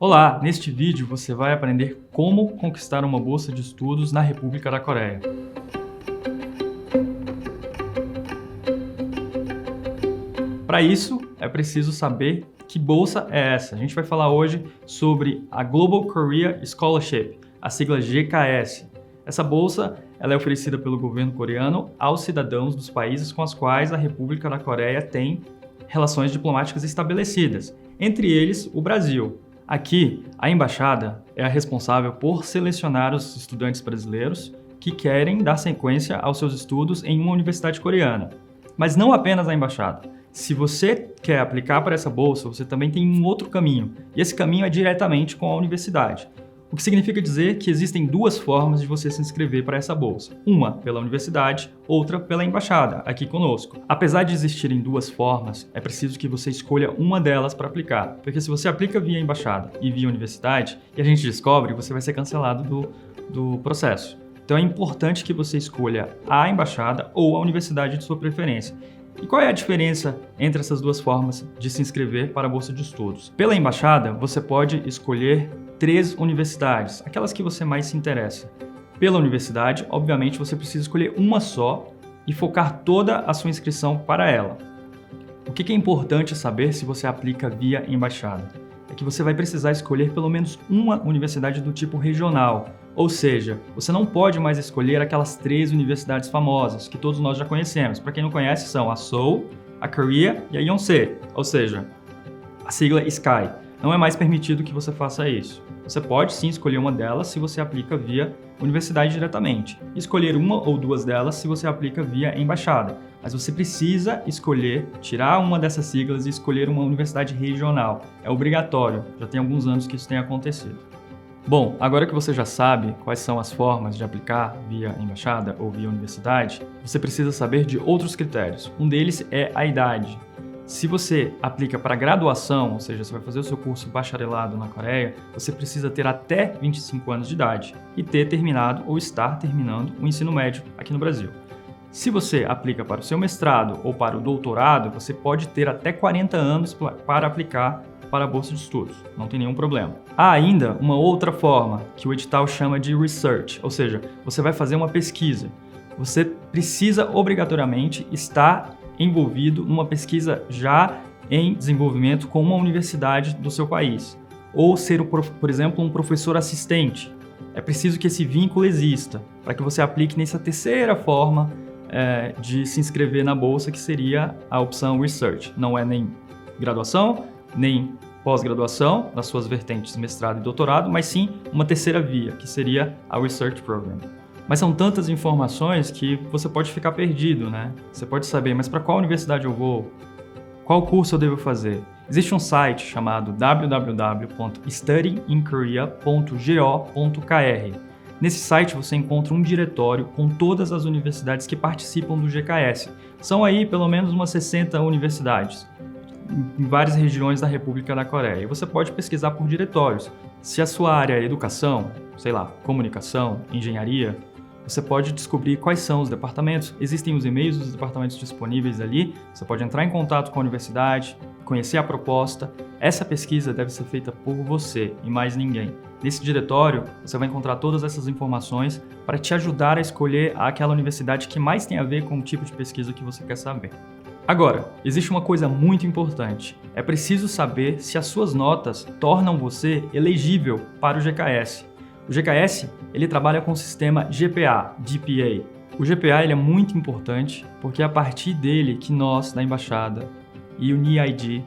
Olá, neste vídeo você vai aprender como conquistar uma bolsa de estudos na República da Coreia. Para isso, é preciso saber que bolsa é essa. A gente vai falar hoje sobre a Global Korea Scholarship, a sigla GKS. Essa bolsa ela é oferecida pelo governo coreano aos cidadãos dos países com os quais a República da Coreia tem relações diplomáticas estabelecidas, entre eles o Brasil. Aqui, a embaixada é a responsável por selecionar os estudantes brasileiros que querem dar sequência aos seus estudos em uma universidade coreana. Mas não apenas a embaixada. Se você quer aplicar para essa bolsa, você também tem um outro caminho, e esse caminho é diretamente com a universidade. O que significa dizer que existem duas formas de você se inscrever para essa bolsa. Uma pela universidade, outra pela embaixada, aqui conosco. Apesar de existirem duas formas, é preciso que você escolha uma delas para aplicar. Porque se você aplica via embaixada e via universidade, e a gente descobre, você vai ser cancelado do processo. Então é importante que você escolha a embaixada ou a universidade de sua preferência. E qual é a diferença entre essas duas formas de se inscrever para a bolsa de estudos? Pela embaixada, você pode escolher 3 universidades, aquelas que você mais se interessa. Pela universidade, obviamente, você precisa escolher uma só e focar toda a sua inscrição para ela. O que é importante saber se você aplica via embaixada? É que você vai precisar escolher pelo menos uma universidade do tipo regional, ou seja, você não pode mais escolher aquelas 3 universidades famosas que todos nós já conhecemos. Para quem não conhece, são a Seoul, a Korea e a Yonsei, ou seja, a sigla SKY. Não é mais permitido que você faça isso. Você pode sim escolher uma delas se você aplica via universidade diretamente. Escolher uma ou duas delas se você aplica via embaixada. Mas você precisa escolher, tirar uma dessas siglas e escolher uma universidade regional. É obrigatório, já tem alguns anos que isso tem acontecido. Bom, agora que você já sabe quais são as formas de aplicar via embaixada ou via universidade, você precisa saber de outros critérios. Um deles é a idade. Se você aplica para graduação, ou seja, você vai fazer o seu curso bacharelado na Coreia, você precisa ter até 25 anos de idade e ter terminado ou estar terminando o ensino médio aqui no Brasil. Se você aplica para o seu mestrado ou para o doutorado, você pode ter até 40 anos para aplicar para a bolsa de estudos, não tem nenhum problema. Há ainda uma outra forma, que o edital chama de research, ou seja, você vai fazer uma pesquisa. Você precisa obrigatoriamente estar envolvido numa pesquisa já em desenvolvimento com uma universidade do seu país, ou ser, por exemplo, um professor assistente. É preciso que esse vínculo exista, para que você aplique nessa terceira forma de se inscrever na bolsa, que seria a opção Research. Não é nem graduação, nem pós-graduação, nas suas vertentes mestrado e doutorado, mas sim uma terceira via, que seria a Research Program. Mas são tantas informações que você pode ficar perdido, né? Você pode saber, mas para qual universidade eu vou? Qual curso eu devo fazer? Existe um site chamado www.studyinkorea.go.kr. Nesse site você encontra um diretório com todas as universidades que participam do GKS. São aí pelo menos umas 60 universidades em várias regiões da República da Coreia. E você pode pesquisar por diretórios. Se a sua área é educação, sei lá, comunicação, engenharia, você pode descobrir quais são os departamentos. Existem os e-mails dos departamentos disponíveis ali. Você pode entrar em contato com a universidade, conhecer a proposta. Essa pesquisa deve ser feita por você e mais ninguém. Nesse diretório, você vai encontrar todas essas informações para te ajudar a escolher aquela universidade que mais tem a ver com o tipo de pesquisa que você quer saber. Agora, existe uma coisa muito importante. É preciso saber se as suas notas tornam você elegível para o GKS. O GKS, ele trabalha com o sistema GPA. O GPA ele é muito importante porque é a partir dele que nós, da embaixada, e o NIID,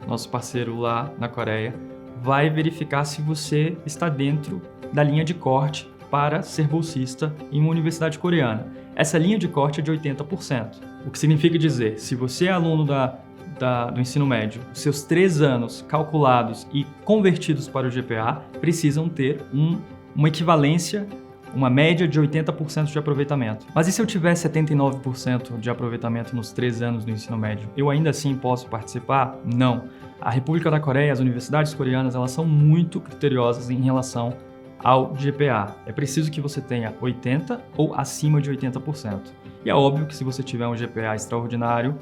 nosso parceiro lá na Coreia, vai verificar se você está dentro da linha de corte para ser bolsista em uma universidade coreana. Essa linha de corte é de 80%. O que significa dizer, se você é aluno do ensino médio, seus 3 anos calculados e convertidos para o GPA precisam ter uma equivalência, uma média de 80% de aproveitamento. Mas e se eu tiver 79% de aproveitamento nos 3 anos do ensino médio? Eu ainda assim posso participar? Não. A República da Coreia, as universidades coreanas, elas são muito criteriosas em relação ao GPA. É preciso que você tenha 80% ou acima de 80%. E é óbvio que se você tiver um GPA extraordinário,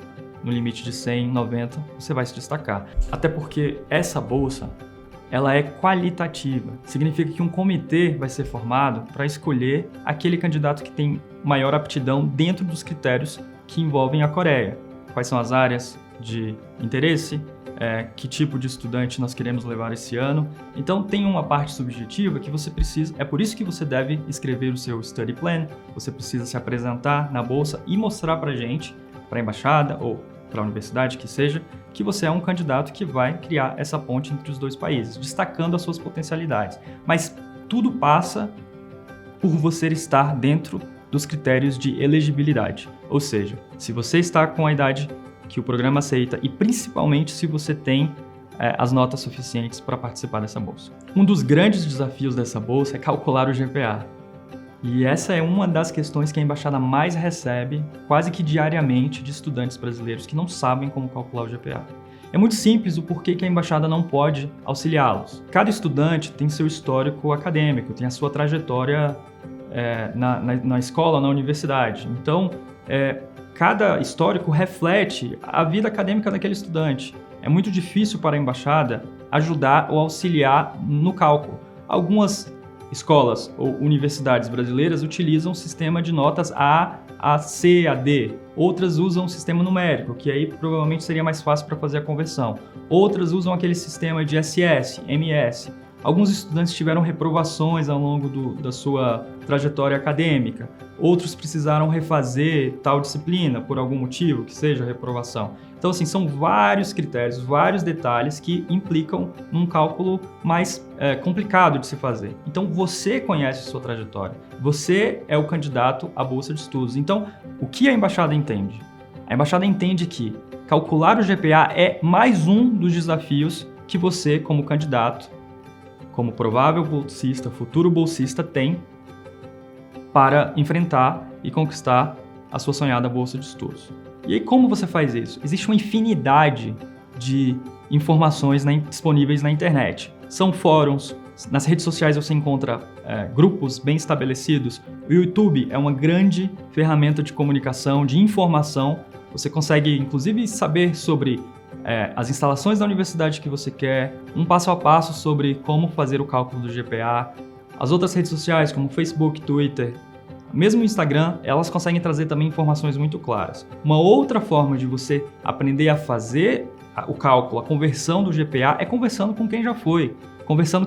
no limite de 100, 90, você vai se destacar. Até porque essa bolsa ela é qualitativa. Significa que um comitê vai ser formado para escolher aquele candidato que tem maior aptidão dentro dos critérios que envolvem a Coreia. Quais são as áreas de interesse, que tipo de estudante nós queremos levar esse ano. Então tem uma parte subjetiva que você precisa, é por isso que você deve escrever o seu study plan, você precisa se apresentar na bolsa e mostrar para a gente, para a embaixada ou para a universidade que seja, que você é um candidato que vai criar essa ponte entre os dois países, destacando as suas potencialidades. Mas tudo passa por você estar dentro dos critérios de elegibilidade, ou seja, se você está com a idade que o programa aceita e principalmente se você tem as notas suficientes para participar dessa bolsa. Um dos grandes desafios dessa bolsa é calcular o GPA. E essa é uma das questões que a embaixada mais recebe quase que diariamente de estudantes brasileiros que não sabem como calcular o GPA. É muito simples o porquê que a embaixada não pode auxiliá-los. Cada estudante tem seu histórico acadêmico, tem a sua trajetória na escola, na universidade. Então, cada histórico reflete a vida acadêmica daquele estudante. É muito difícil para a embaixada ajudar ou auxiliar no cálculo. Algumas escolas ou universidades brasileiras utilizam o sistema de notas A, C, A, D. Outras usam o sistema numérico, que aí provavelmente seria mais fácil para fazer a conversão. Outras usam aquele sistema de SS, MS. Alguns estudantes tiveram reprovações ao longo da sua trajetória acadêmica. Outros precisaram refazer tal disciplina por algum motivo, que seja reprovação. Então, assim, são vários critérios, vários detalhes que implicam num cálculo mais complicado de se fazer. Então, você conhece a sua trajetória. Você é o candidato à bolsa de estudos. Então, o que a embaixada entende? A embaixada entende que calcular o GPA é mais um dos desafios que você, como candidato, como provável bolsista, futuro bolsista, tem para enfrentar e conquistar a sua sonhada bolsa de estudos. E aí, como você faz isso? Existe uma infinidade de informações disponíveis na internet. São fóruns, nas redes sociais você encontra grupos bem estabelecidos. O YouTube é uma grande ferramenta de comunicação, de informação. Você consegue, inclusive, saber sobre as instalações da universidade que você quer, um passo a passo sobre como fazer o cálculo do GPA. As outras redes sociais, como Facebook, Twitter, mesmo o Instagram, elas conseguem trazer também informações muito claras. Uma outra forma de você aprender a fazer o cálculo, a conversão do GPA, é conversando com quem já foi, conversando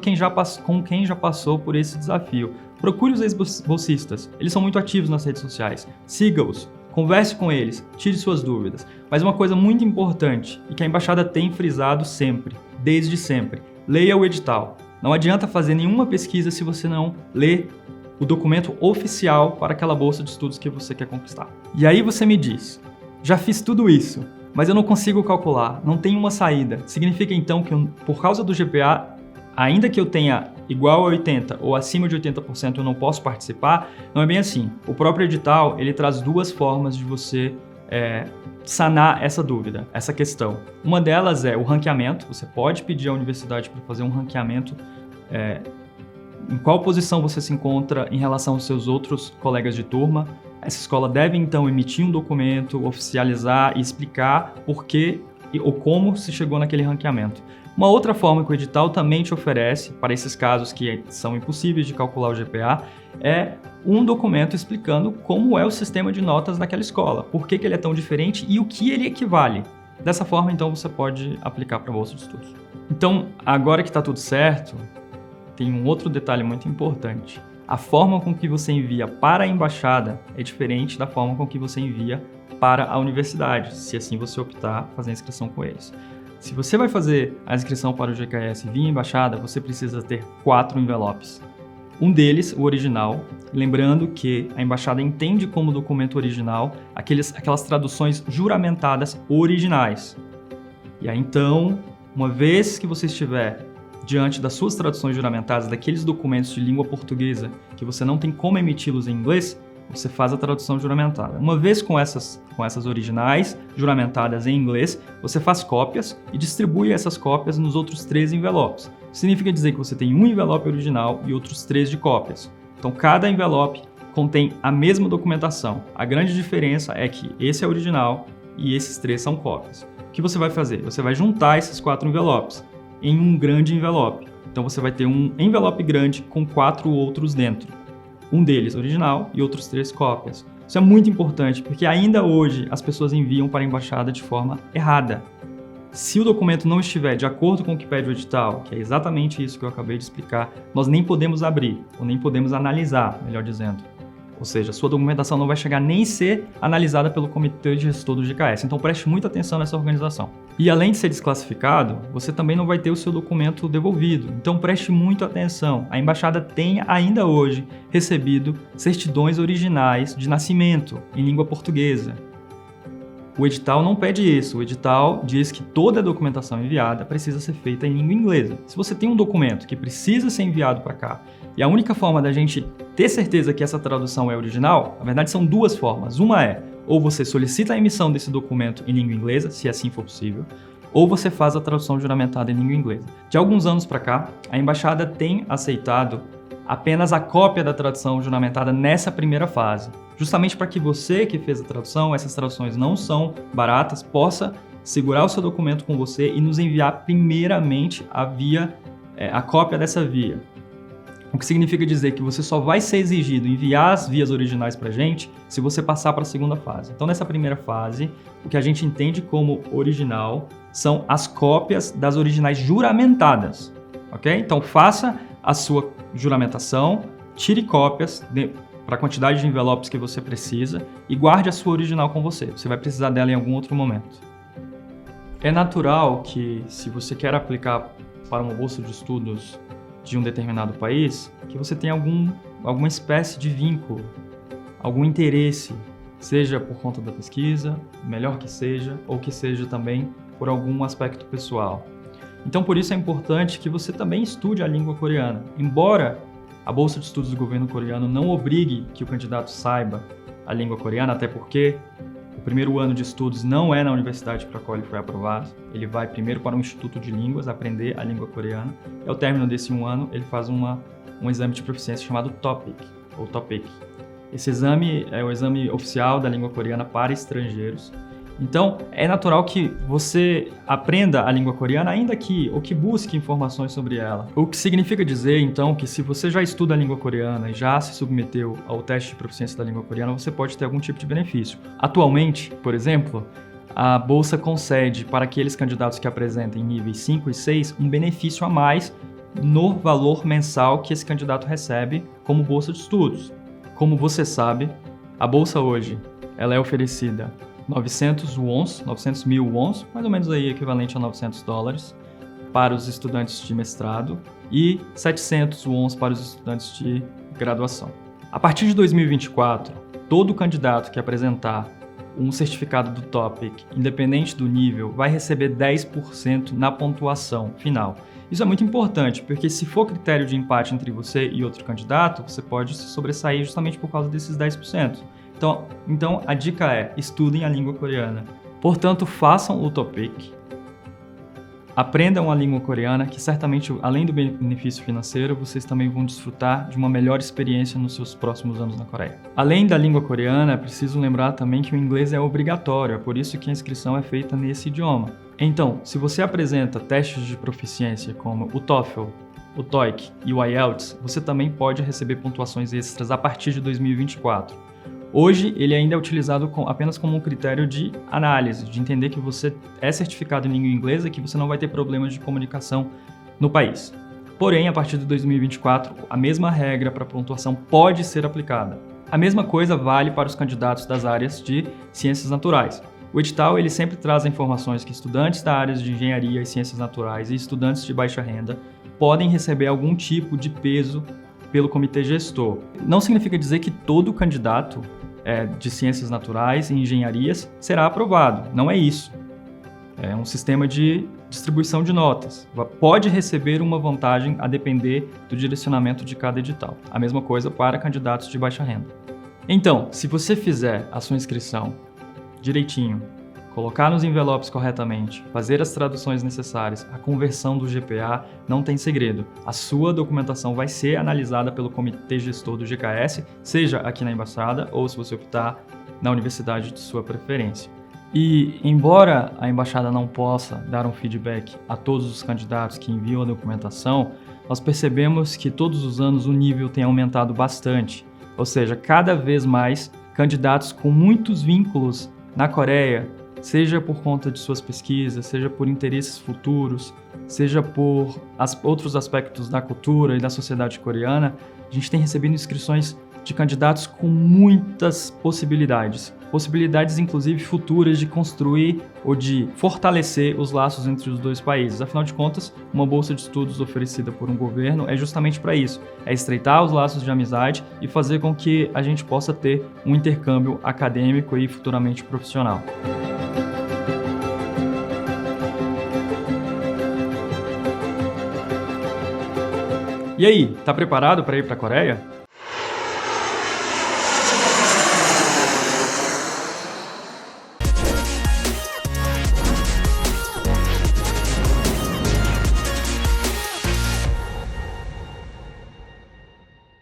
com quem já passou por esse desafio. Procure os ex-bolsistas, eles são muito ativos nas redes sociais, siga-os. Converse com eles, tire suas dúvidas. Mas uma coisa muito importante e que a embaixada tem frisado sempre, desde sempre, leia o edital. Não adianta fazer nenhuma pesquisa se você não ler o documento oficial para aquela bolsa de estudos que você quer conquistar. E aí você me diz, já fiz tudo isso, mas eu não consigo calcular, não tem uma saída. Significa então que por causa do GPA, ainda que eu tenha igual a 80% ou acima de 80% eu não posso participar? Não é bem assim. O próprio edital, ele traz duas formas de você sanar essa dúvida, essa questão. Uma delas é o ranqueamento. Você pode pedir à universidade para fazer um ranqueamento em qual posição você se encontra em relação aos seus outros colegas de turma. Essa escola deve, então, emitir um documento, oficializar e explicar por que ou como se chegou naquele ranqueamento. Uma outra forma que o edital também te oferece, para esses casos que são impossíveis de calcular o GPA, é um documento explicando como é o sistema de notas daquela escola, por que ele é tão diferente e o que ele equivale. Dessa forma, então, você pode aplicar para a bolsa de estudos. Então, agora que está tudo certo, tem um outro detalhe muito importante. A forma com que você envia para a embaixada é diferente da forma com que você envia para a universidade, se assim você optar fazer a inscrição com eles. Se você vai fazer a inscrição para o GKS via embaixada, você precisa ter 4 envelopes. Um deles, o original, lembrando que a embaixada entende como documento original aquelas traduções juramentadas originais. E aí então, uma vez que você estiver diante das suas traduções juramentadas, daqueles documentos de língua portuguesa que você não tem como emiti-los em inglês, você faz a tradução juramentada. Uma vez com essas originais, juramentadas em inglês, você faz cópias e distribui essas cópias nos outros 3 envelopes. Significa dizer que você tem um envelope original e outros 3 de cópias. Então, cada envelope contém a mesma documentação. A grande diferença é que esse é original e esses 3 são cópias. O que você vai fazer? Você vai juntar esses 4 envelopes em um grande envelope. Então você vai ter um envelope grande com 4 outros dentro. Um deles original e outros 3 cópias. Isso é muito importante, porque ainda hoje as pessoas enviam para a embaixada de forma errada. Se o documento não estiver de acordo com o que pede o edital, que é exatamente isso que eu acabei de explicar, nós nem podemos abrir, ou nem podemos analisar, melhor dizendo. Ou seja, sua documentação não vai chegar nem ser analisada pelo Comitê de Gestor do GKS. Então preste muita atenção nessa organização. E além de ser desclassificado, você também não vai ter o seu documento devolvido. Então preste muita atenção. A embaixada tem ainda hoje recebido certidões originais de nascimento em língua portuguesa. O edital não pede isso. O edital diz que toda a documentação enviada precisa ser feita em língua inglesa. Se você tem um documento que precisa ser enviado para cá, e a única forma da gente ter certeza que essa tradução é original, na verdade são 2 formas. Uma é, ou você solicita a emissão desse documento em língua inglesa, se assim for possível, ou você faz a tradução juramentada em língua inglesa. De alguns anos para cá, a embaixada tem aceitado apenas a cópia da tradução juramentada nessa primeira fase, justamente para que você que fez a tradução, essas traduções não são baratas, possa segurar o seu documento com você e nos enviar primeiramente a cópia dessa via. O que significa dizer que você só vai ser exigido enviar as vias originais para a gente se você passar para a segunda fase. Então, nessa primeira fase, o que a gente entende como original são as cópias das originais juramentadas, ok? Então, faça a sua juramentação, tire cópias para a quantidade de envelopes que você precisa e guarde a sua original com você. Você vai precisar dela em algum outro momento. É natural que, se você quer aplicar para uma bolsa de estudos de um determinado país, que você tenha alguma espécie de vínculo, algum interesse, seja por conta da pesquisa, melhor que seja, ou que seja também por algum aspecto pessoal. Então, por isso é importante que você também estude a língua coreana. Embora a bolsa de estudos do governo coreano não obrigue que o candidato saiba a língua coreana, até porque o primeiro ano de estudos não é na universidade para a qual ele foi aprovado. Ele vai primeiro para um instituto de línguas aprender a língua coreana. E ao término desse 1 ano, ele faz um exame de proficiência chamado TOPIK, ou TOPIK. Esse exame é o exame oficial da língua coreana para estrangeiros. Então, é natural que você aprenda a língua coreana, ainda ou que busque informações sobre ela. O que significa dizer, então, que se você já estuda a língua coreana e já se submeteu ao teste de proficiência da língua coreana, você pode ter algum tipo de benefício. Atualmente, por exemplo, a bolsa concede para aqueles candidatos que apresentem níveis 5 e 6 um benefício a mais no valor mensal que esse candidato recebe como bolsa de estudos. Como você sabe, a bolsa hoje ela é oferecida 900 mil wons, mais ou menos aí equivalente a $900, para os estudantes de mestrado e 700 wons para os estudantes de graduação. A partir de 2024, todo candidato que apresentar um certificado do TOPIK, independente do nível, vai receber 10% na pontuação final. Isso é muito importante, porque se for critério de empate entre você e outro candidato, você pode se sobressair justamente por causa desses 10%. Então a dica é, estudem a língua coreana. Portanto, façam o TOPIK, aprendam a língua coreana, que certamente, além do benefício financeiro, vocês também vão desfrutar de uma melhor experiência nos seus próximos anos na Coreia. Além da língua coreana, é preciso lembrar também que o inglês é obrigatório, é por isso que a inscrição é feita nesse idioma. Então, se você apresenta testes de proficiência como o TOEFL, o TOEIC e o IELTS, você também pode receber pontuações extras a partir de 2024. Hoje, ele ainda é utilizado apenas como um critério de análise, de entender que você é certificado em língua inglesa e que você não vai ter problemas de comunicação no país. Porém, a partir de 2024, a mesma regra para pontuação pode ser aplicada. A mesma coisa vale para os candidatos das áreas de ciências naturais. O edital ele sempre traz informações que estudantes da área de engenharia e ciências naturais e estudantes de baixa renda podem receber algum tipo de peso pelo comitê gestor. Não significa dizer que todo candidato de ciências naturais e engenharias será aprovado. Não é isso. É um sistema de distribuição de notas. Pode receber uma vantagem a depender do direcionamento de cada edital. A mesma coisa para candidatos de baixa renda. Então, se você fizer a sua inscrição direitinho, colocar nos envelopes corretamente, fazer as traduções necessárias, a conversão do GPA, não tem segredo. A sua documentação vai ser analisada pelo comitê gestor do GKS, seja aqui na embaixada ou se você optar na universidade de sua preferência. E, embora a embaixada não possa dar um feedback a todos os candidatos que enviam a documentação, nós percebemos que todos os anos o nível tem aumentado bastante. Ou seja, cada vez mais candidatos com muitos vínculos na Coreia, seja por conta de suas pesquisas, seja por interesses futuros, seja por outros aspectos da cultura e da sociedade coreana, a gente tem recebido inscrições de candidatos com muitas possibilidades. Possibilidades, inclusive, futuras de construir ou de fortalecer os laços entre os dois países. Afinal de contas, uma bolsa de estudos oferecida por um governo é justamente para isso. É estreitar os laços de amizade e fazer com que a gente possa ter um intercâmbio acadêmico e futuramente profissional. E aí, tá preparado para ir para a Coreia?